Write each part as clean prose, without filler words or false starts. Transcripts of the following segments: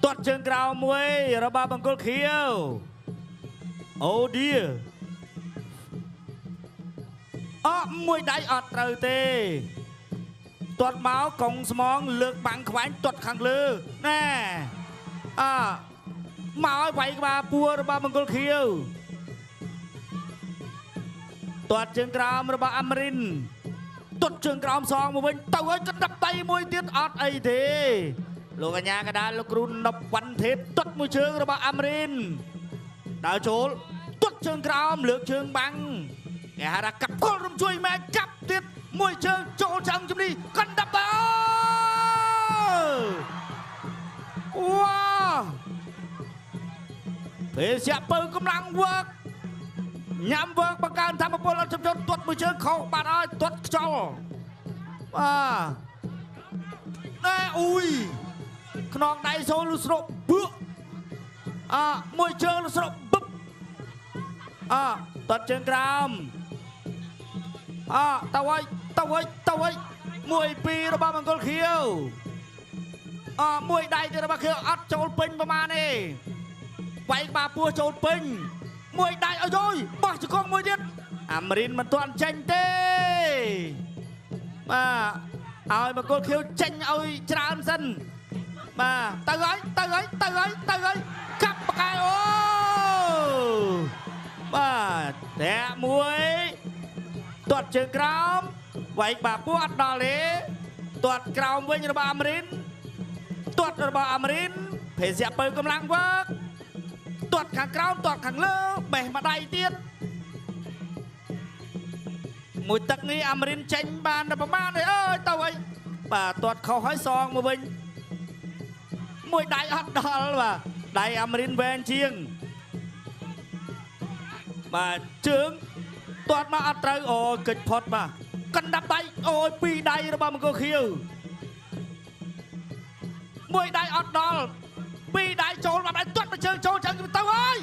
ទាត់ជើងក្រោមមួយរបស់បង្គោលខៀវអូឌីមួយដៃអត់ត្រូវទេទាត់មកកុងស្មងលើកបាំងខ្វែងទាត់ខាងលើណែមកឲ្យវាយក្បាលពួររបស់បង្គោលខៀវទាត់ជើងក្រោមរបស់អាមរិនទាត់ជើងក្រោមសងមកវិញទៅឲ្យកណ្ដាប់ដៃមួយទៀតអត់អីទេលោកកញ្ញាកដាលលោកគ្រូណប់វ៉ាន់ទេពទាត់មួយជើងរបស់អាមរិនដើរចូលទាត់ជើងក្រោមលើកជើងបាំងគេហៅថាកាប់គល់រំជួយម៉ែចាប់ទៀតមួយជើងចូលឆ្អឹងជំនីកណ្ដាប់ដៃវ៉ាពេលជាពៅកម្លាំងវើកញ៉ាំវើកបង្កើនធម្មពលអត់ចំនួនទាត់មួយជើងខុសបាត់ឲ្យទាត់ខ្យល់ណែអ៊ុយខ្នងដៃចូលលុស្រកបឺមួយជើងលុស្រកបឹបទាត់ជើងក្រោមទៅហើយមួយពីររបស់មង្គលខៀវមួយដៃទៀតរបស់ខៀវអត់ចូលពេញប្រមាណទេវាយក្បាលពោះចូលពេញមួយដៃអើយបោះជង្គង់មួយទៀតអាមរិនមិនទាន់ចេញទេឲ្យមង្គលខៀវចេញឲ្យច្រើនសិនទៅហើយកាប់បកែអូតែមួយទាត់ជើងក្រោមវាយក្បាលពោះអត់ដល់ទេទាត់ក្រោមវិញរបស់អាមរិនទាត់របស់អាមរិនភេសពៅកម្លាំងវើកទាត់ខាងក្រោមទាត់ខាងលើបេះមួយដៃទៀតមួយទឹកនេះអាមរិនចេញបានតែប្រមាណទេអើយទៅហើយទាត់ខុសហើយសងមកវិញមួយដៃអត់ដល់ដៃអាមរិនវែងជាងជើងទាត់មកអត់ត្រូវអូកិច្ចផុតកណ្ដាប់ដៃអូយពីរដៃរបស់មង្គលខៀវមួយដៃអត់ដល់ពីរដៃចូលមកដៃទាត់មកជើងចូលចឹងទៅហើយ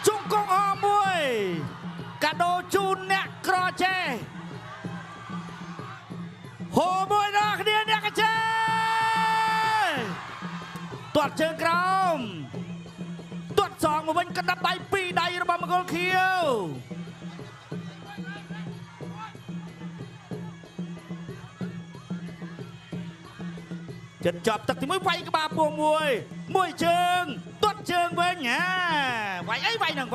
ជង្គង់មួយកាដូជូនអ្នកក្រចេះហូមួយដល់គ្នាអ្នកក្រចេះទាត់ជើងក្រោមទាត់សងមកវិញកណ្ដាប់ដៃពីរដៃរបស់មង្គលខៀវចិត្តចប់ទឹកទីមួយវាយក្បាលពោះមួយជើងទាត់ជើងវិញវាយអីវាយនឹង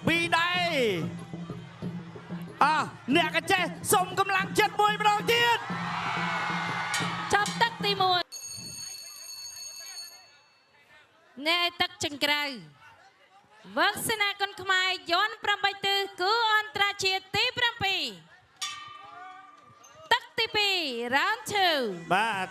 ពីរដៃអ្នកកចេះសុំកម្លាំងចិត្តមួយម្ដងទៀតចាប់ទឹកទីមួយអ្នកទឹកចង្ក្រៅវឹកសេនាគុនខ្មែរយន់8ទិសគឺអន្តរជាតិទី7ទឹកទី2 round 2បាទ